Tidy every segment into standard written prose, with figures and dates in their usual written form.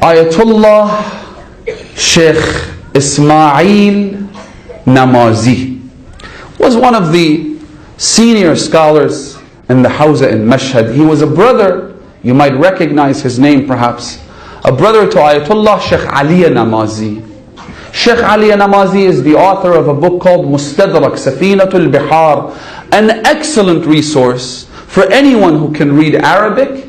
Ayatollah Sheikh Ismail Namazi was one of the senior scholars in the Hawza in Mashhad. He was a brother, you might recognize his name perhaps, a brother to Ayatollah Sheikh Aliyah Namazi. Sheikh Aliyah Namazi is the author of a book called Safinatul Bihar, an excellent resource for anyone who can read Arabic,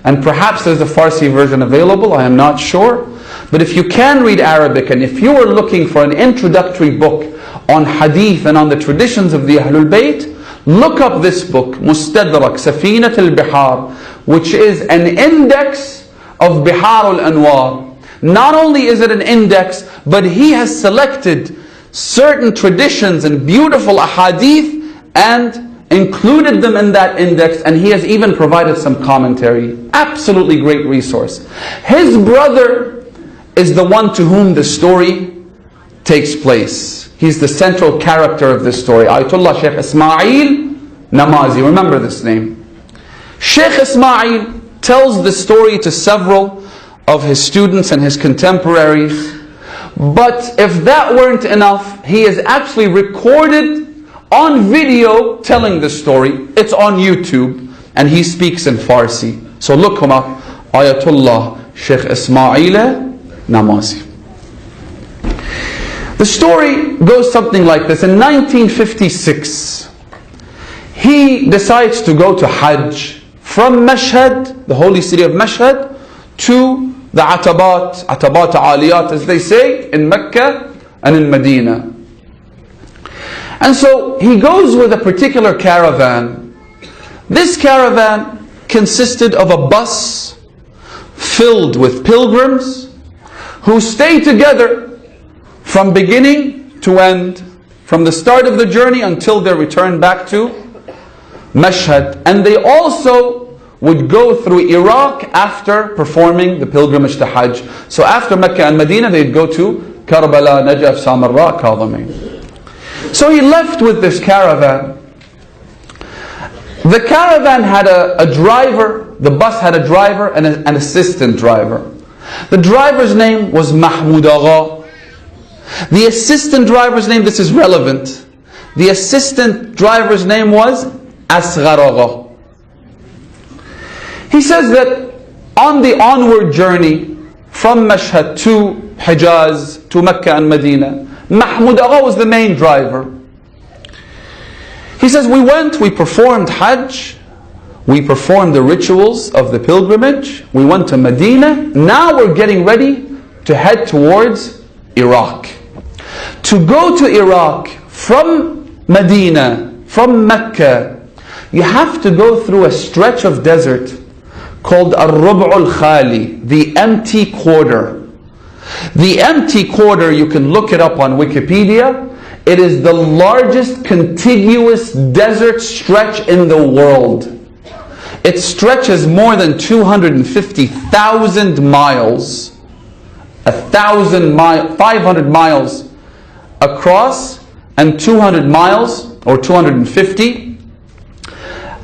and perhaps there's a Farsi version available, I am not sure. But if you can read Arabic, and if you are looking for an introductory book on hadith and on the traditions of the Ahlul Bayt, look up this book, Safinatul Bihar, which is an index of Bihar al-Anwar. Not only is it an index, but he has selected certain traditions and beautiful ahadith and included them in that index, and he has even provided some commentary. Absolutely great resource. His brother is the one to whom the story takes place. He's the central character of this story. Ayatollah Shaykh Ismail Namazi. Remember this name. Shaykh Ismail tells the story to several of his students and his contemporaries. But if that weren't enough, he is actually recorded on video telling the story. It's on YouTube, and he speaks in Farsi. So look him up, Ayatollah Sheikh Ismail Namazi. The story goes something like this. In 1956, he decides to go to Hajj from Mashhad, the holy city of Mashhad, to the Atabat Aliyat, as they say, in Mecca and in Medina. And so he goes with a particular caravan. This caravan consisted of a bus filled with pilgrims who stay together from beginning to end, from the start of the journey until they return back to Mashhad. And they also would go through Iraq after performing the pilgrimage to Hajj. So after Mecca and Medina, they'd go to Karbala, Najaf, Samarra, Kadhimain. So he left with this caravan. The caravan had a driver, the bus had a driver and an assistant driver. The driver's name was Mahmud Agha. The assistant driver's name, this is relevant, the assistant driver's name was Asghar Agha. He says that on the onward journey from Mashhad to Hijaz, to Mecca and Medina, Mahmud Agha was the main driver. He says, we performed Hajj, we performed the rituals of the pilgrimage, we went to Medina, now we're getting ready to head towards Iraq. To go to Iraq from Medina, from Mecca, you have to go through a stretch of desert called Ar-Rub' al-Khali, the empty quarter. The empty quarter, you can look it up on Wikipedia. It is the largest contiguous desert stretch in the world. It stretches more than 250,000 miles, 500 miles across, and 200 miles or 250.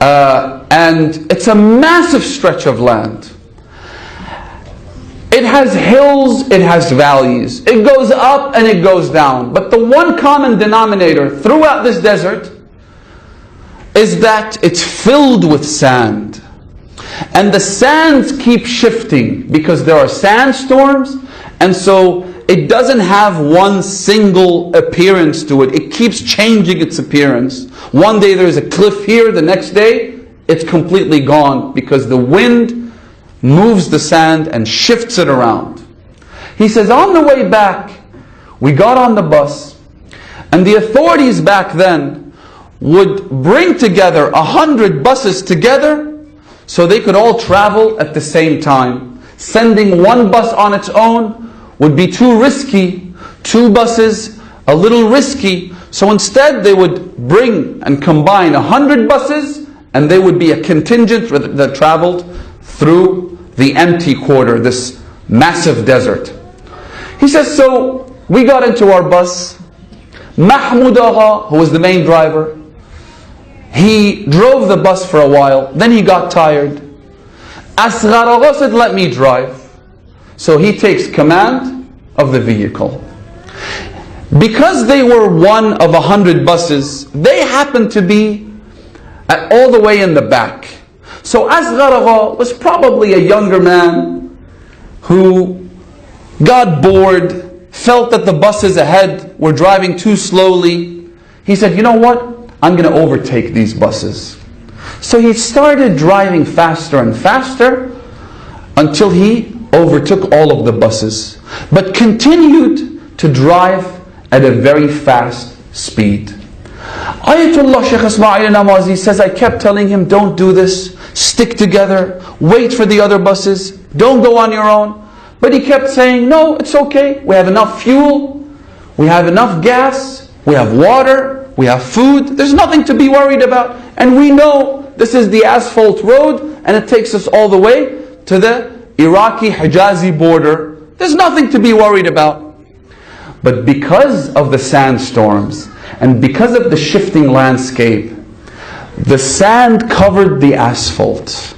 And it's a massive stretch of land. It has hills, it has valleys. It goes up and it goes down. But the one common denominator throughout this desert is that it's filled with sand. And the sands keep shifting because there are sandstorms, and so it doesn't have one single appearance to it. It keeps changing its appearance. One day there's a cliff here, the next day it's completely gone because the wind moves the sand and shifts it around. He says, on the way back, we got on the bus, and the authorities back then would bring together 100 buses together so they could all travel at the same time. Sending one bus on its own would be too risky. Two buses, a little risky. So instead they would bring and combine 100 buses, and they would be a contingent that traveled through the empty quarter, this massive desert. He says, so we got into our bus. Mahmud Agha, who was the main driver, he drove the bus for a while, then he got tired. Asghar Agha said, let me drive. So he takes command of the vehicle. Because they were one of 100 buses, they happened to be all the way in the back. So Asghar was probably a younger man who got bored, felt that the buses ahead were driving too slowly. He said, you know what? I'm going to overtake these buses. So he started driving faster and faster until he overtook all of the buses, but continued to drive at a very fast speed. Ayatollah Shaykh Isma'il Namazi says, I kept telling him, don't do this, stick together, wait for the other buses, don't go on your own. But he kept saying, no, it's okay, we have enough fuel, we have enough gas, we have water, we have food, there's nothing to be worried about. And we know this is the asphalt road and it takes us all the way to the Iraqi Hijazi border. There's nothing to be worried about. But because of the sandstorms and because of the shifting landscape, the sand covered the asphalt.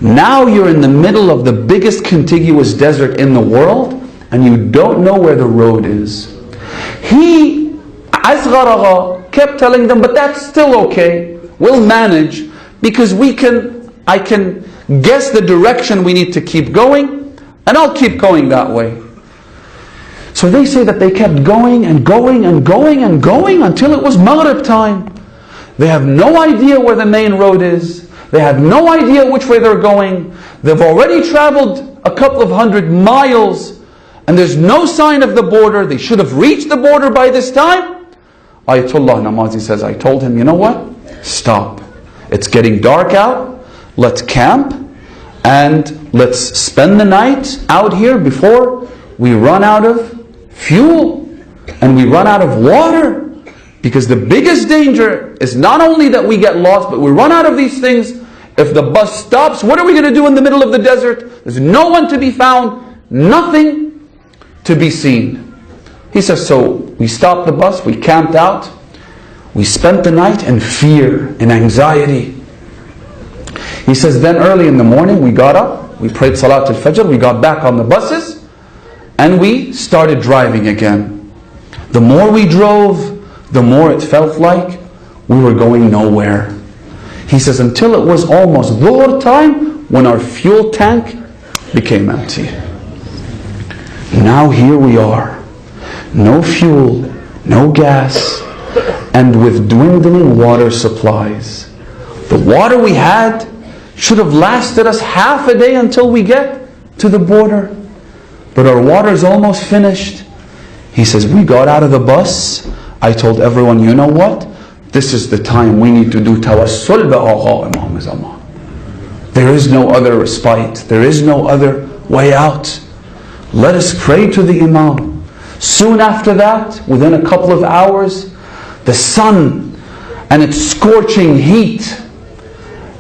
Now you're in the middle of the biggest contiguous desert in the world and you don't know where the road is. He, Asghar Agha, kept telling them, but that's still okay. We'll manage because I can guess the direction we need to keep going and I'll keep going that way. So they say that they kept going and going and going and going until it was Maghrib time. They have no idea where the main road is. They have no idea which way they're going. They've already traveled a couple of 100 miles and there's no sign of the border. They should have reached the border by this time. Ayatollah Namazi says, I told him, you know what? Stop. It's getting dark out. Let's camp and let's spend the night out here before we run out of fuel and we run out of water. Because the biggest danger is not only that we get lost, but we run out of these things. If the bus stops, what are we going to do in the middle of the desert? There's no one to be found, nothing to be seen. He says, so we stopped the bus, we camped out, we spent the night in fear and anxiety. He says, then early in the morning we got up, we prayed Salat al-Fajr, we got back on the buses, and we started driving again. The more we drove, the more it felt like we were going nowhere. He says, until it was almost Dhuhr time when our fuel tank became empty. Now here we are. No fuel, no gas, and with dwindling water supplies. The water we had should have lasted us half a day until we get to the border. But our water is almost finished. He says, we got out of the bus. I told everyone, you know what? This is the time we need to do tawassul bi Imam Zaman. There is no other respite. There is no other way out. Let us pray to the Imam. Soon after that, within a couple of hours, the sun and its scorching heat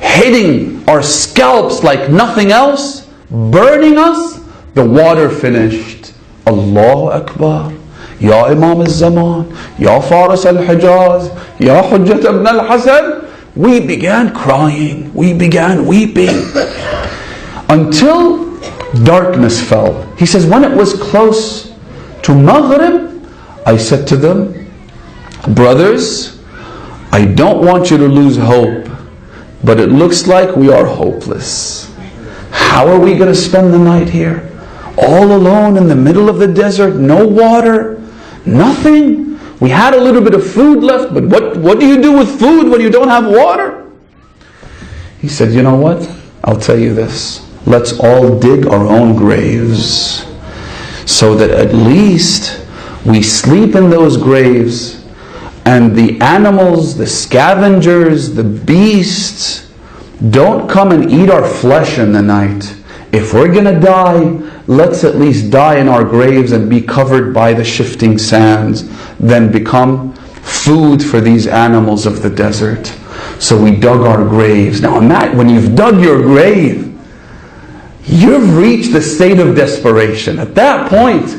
hitting our scalps like nothing else, burning us, the water finished. Allahu Akbar. Ya Imam al-Zaman, Ya Faris al-Hijaz, Ya Hujjat ibn al-Hasan. We began crying, we began weeping until darkness fell. He says, when it was close to Maghrib, I said to them, brothers, I don't want you to lose hope, but it looks like we are hopeless. How are we going to spend the night here? All alone in the middle of the desert, no water, nothing. We had a little bit of food left, but what do you do with food when you don't have water? He said, you know what? I'll tell you this. Let's all dig our own graves so that at least we sleep in those graves and the animals, the scavengers, the beasts don't come and eat our flesh in the night. If we're going to die, let's at least die in our graves and be covered by the shifting sands, then become food for these animals of the desert. So we dug our graves. Now imagine, when you've dug your grave, you've reached the state of desperation. At that point,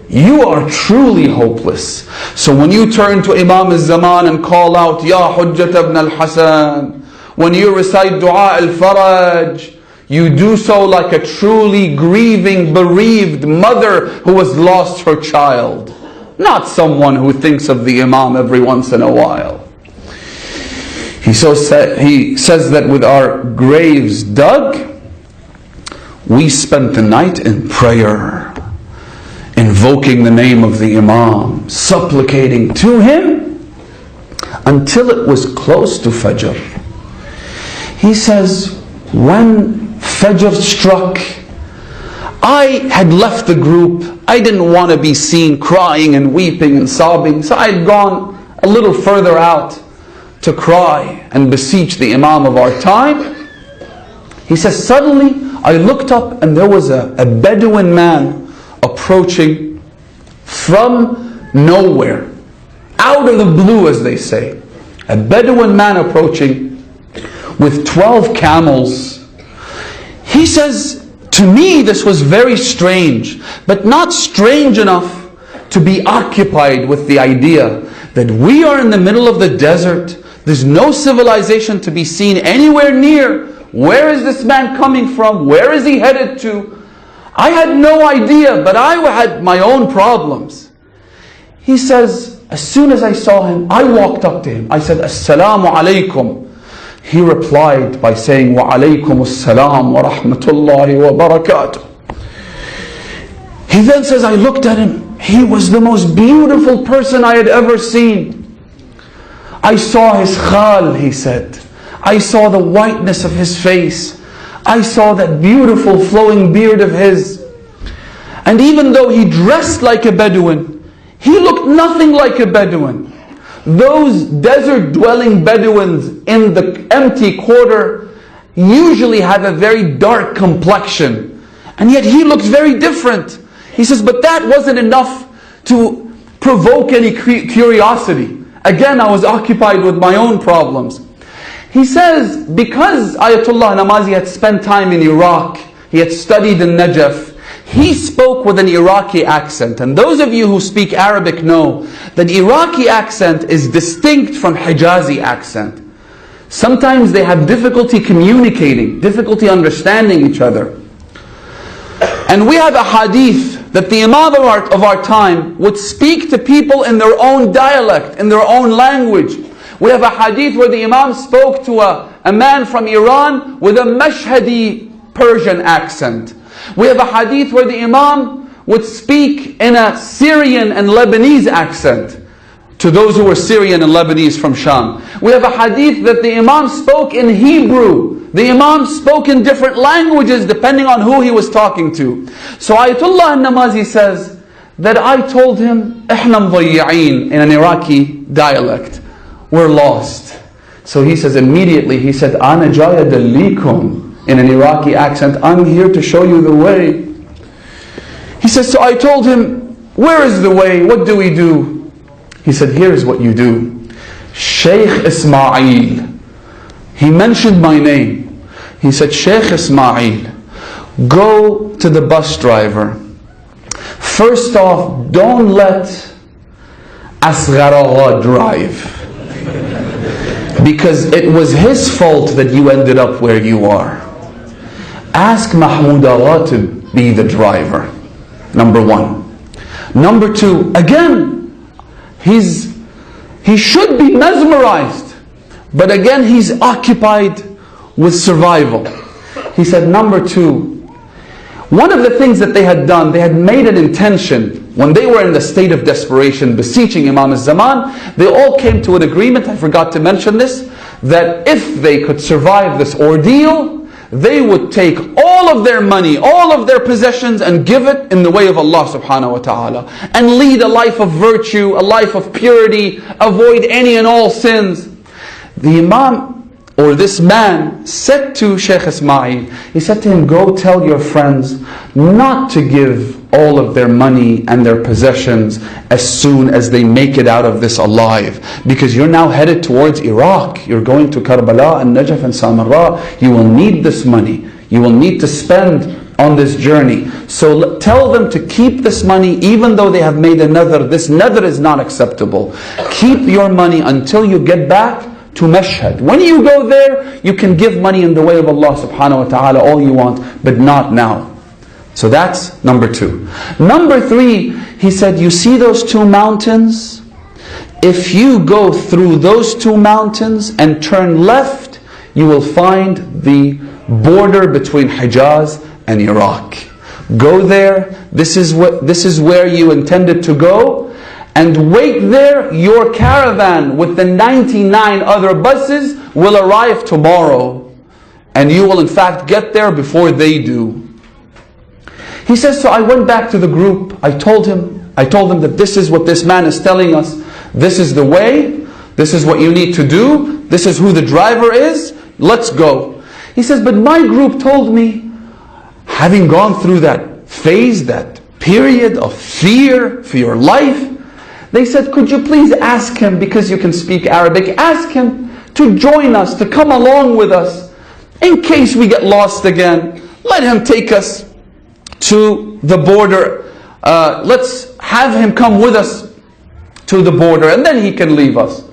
you are truly hopeless. So when you turn to Imam al-Zaman and call out, Ya Hujjat ibn al-Hasan, when you recite Dua al-Faraj, you do so like a truly grieving, bereaved mother who has lost her child, not someone who thinks of the Imam every once in a while. He says that with our graves dug, we spent the night in prayer, invoking the name of the Imam, supplicating to him until it was close to Fajr. He says, when Fajr struck, I had left the group. I didn't want to be seen crying and weeping and sobbing, so I had gone a little further out to cry and beseech the Imam of our time. He says, suddenly I looked up and there was a Bedouin man approaching from nowhere, out of the blue, as they say. A Bedouin man approaching with 12 camels. He says, to me this was very strange, but not strange enough to be occupied with the idea that we are in the middle of the desert. There's no civilization to be seen anywhere near. Where is this man coming from? Where is he headed to? I had no idea, but I had my own problems. He says, as soon as I saw him, I walked up to him. I said, Assalamu alaikum. He replied by saying, Wa alaikum assalam wa rahmatullahi wa barakatuh. He then says, I looked at him. He was the most beautiful person I had ever seen. I saw his khal, he said. I saw the whiteness of his face. I saw that beautiful flowing beard of his. And even though he dressed like a Bedouin, he looked nothing like a Bedouin. Those desert-dwelling Bedouins in the empty quarter usually have a very dark complexion. And yet he looks very different. He says, but that wasn't enough to provoke any curiosity. Again, I was occupied with my own problems. He says, because Ayatollah Namazi had spent time in Iraq, he had studied in Najaf, he spoke with an Iraqi accent. And those of you who speak Arabic know that Iraqi accent is distinct from Hijazi accent. Sometimes they have difficulty communicating, difficulty understanding each other. And we have a hadith that the Imam of our time would speak to people in their own dialect, in their own language. We have a hadith where the Imam spoke to a man from Iran with a Mashhadi Persian accent. We have a hadith where the Imam would speak in a Syrian and Lebanese accent to those who were Syrian and Lebanese from Sham. We have a hadith that the Imam spoke in Hebrew. The Imam spoke in different languages depending on who he was talking to. So Ayatollah Namazi says that I told him, إحنا مضيعين, in an Iraqi dialect. We're lost. So he says immediately, he said, Ana jaya dalikum, in an Iraqi accent, I'm here to show you the way. He says, so I told him, where is the way? What do we do? He said, here's what you do. Shaykh Isma'il. He mentioned my name. He said, Shaykh Ismail, go to the bus driver. First off, don't let Asghar Agha drive. Because it was his fault that you ended up where you are. Ask Mahmoud Agha to be the driver. Number one. Number two, again, he should be mesmerized. But again, he's occupied with survival. He said, number two, one of the things that they had done, they had made an intention. When they were in the state of desperation, beseeching Imam Zaman, they all came to an agreement, I forgot to mention this, that if they could survive this ordeal, they would take all of their money, all of their possessions, and give it in the way of Allah subhanahu wa ta'ala. And lead a life of virtue, a life of purity, avoid any and all sins. The Imam, or this man, said to Shaykh Ismail, he said to him, go tell your friends not to give all of their money and their possessions as soon as they make it out of this alive. Because you're now headed towards Iraq. You're going to Karbala and Najaf and Samarra. You will need this money. You will need to spend on this journey. So tell them to keep this money even though they have made a nadhr. This nadhr is not acceptable. Keep your money until you get back to Mashhad. When you go there, you can give money in the way of Allah subhanahu wa ta'ala all you want, but not now. So that's number 2. Number 3, he said, you see those 2 mountains? If you go through those 2 mountains and turn left, you will find the border between Hijaz and Iraq. Go there, this is where you intended to go, and wait there. Your caravan with the 99 other buses will arrive tomorrow, and you will in fact get there before they do. He says, so I went back to the group. I told them that this is what this man is telling us. This is the way. This is what you need to do. This is who the driver is. Let's go. He says, but my group told me, having gone through that phase, that period of fear for your life, they said, could you please ask him, because you can speak Arabic, ask him to join us, to come along with us, in case we get lost again. Let him take us to the border. Let's have him come with us to the border, and then he can leave us.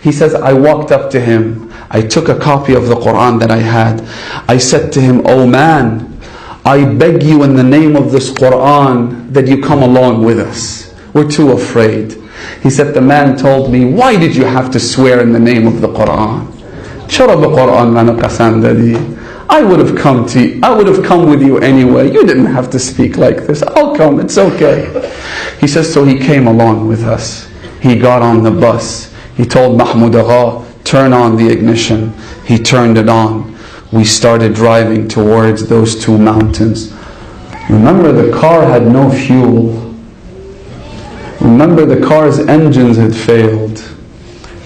He says, I walked up to him. I took a copy of the Quran that I had. I said to him, oh man, I beg you in the name of this Quran that you come along with us. We're too afraid. He said, the man told me, why did you have to swear in the name of the Quran? Chara bi Quran mano qasam dadi. I would have come with you anyway. You didn't have to speak like this. I'll come, it's okay. He says, so he came along with us. He got on the bus. He told Mahmoud Agha, turn on the ignition. He turned it on. We started driving towards those 2 mountains. Remember, the car had no fuel. Remember, the car's engines had failed.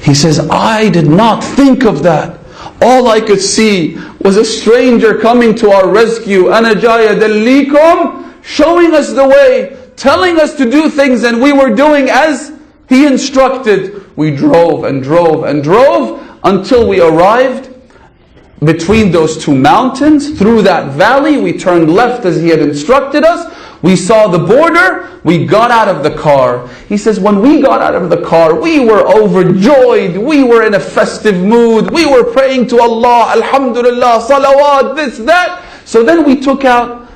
He says, I did not think of that. All I could see was a stranger coming to our rescue, Ana jaya dallikum, showing us the way, telling us to do things, and we were doing as he instructed. We drove and drove and drove until we arrived between those 2 mountains. Through that valley, we turned left as he had instructed us. We saw the border. We got out of the car. He says, when we got out of the car, we were overjoyed. We were in a festive mood. We were praying to Allah, Alhamdulillah, salawat, this, that. So then we took out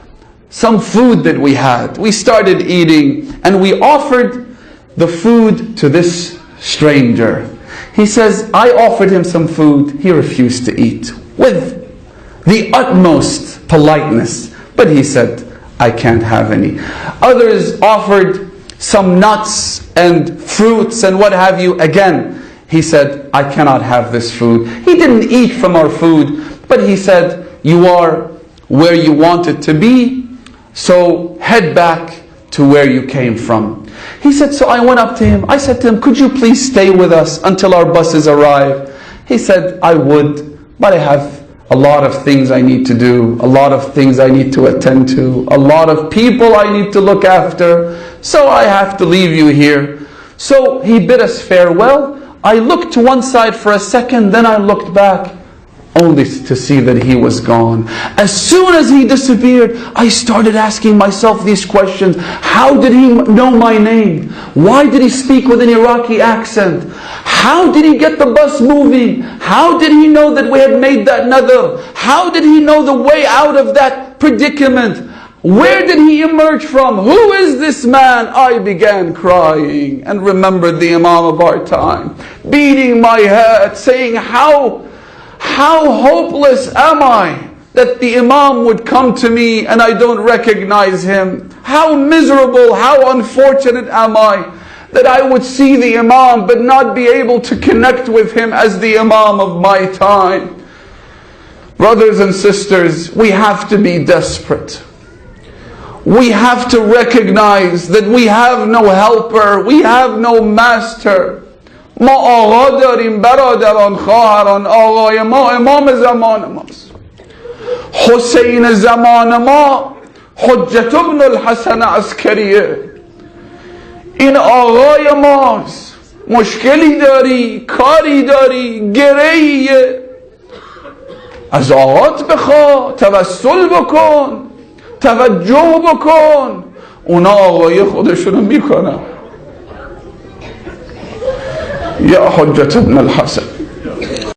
some food that we had. We started eating, and we offered the food to this stranger. He says, I offered him some food. He refused to eat with the utmost politeness. But he said, I can't have any. Others offered some nuts and fruits and what have you. Again, he said, I cannot have this food. He didn't eat from our food, but he said, you are where you wanted to be, so head back to where you came from. He said, so I went up to him. I said to him, could you please stay with us until our buses arrive? He said, I would, but I have a lot of things I need to do, a lot of things I need to attend to, a lot of people I need to look after, so I have to leave you here. So he bid us farewell. I looked to one side for a second, then I looked back, only to see that he was gone. As soon as he disappeared, I started asking myself these questions. How did he know my name? Why did he speak with an Iraqi accent? How did he get the bus moving? How did he know that we had made that nadr? How did he know the way out of that predicament? Where did he emerge from? Who is this man? I began crying and remembered the Imam of our time, beating my head, saying, how hopeless am I that the Imam would come to me and I don't recognize him? How miserable, how unfortunate am I that I would see the Imam but not be able to connect with him as the Imam of my time. Brothers and sisters, we have to be desperate. We have to recognize that we have no helper, we have no master. ما آقا داریم برادران خواهران. آقای ما امام زمان ماست، حسین زمان ما حجت ابن الحسن عسکریه. این آقای ماست. مشکلی داری، کاری داری، گرهیه، از آقات بخوا، توسل بکن، توجه بکن. اونا آقای خودشونو میکنن. یا حجت ابن الحسن.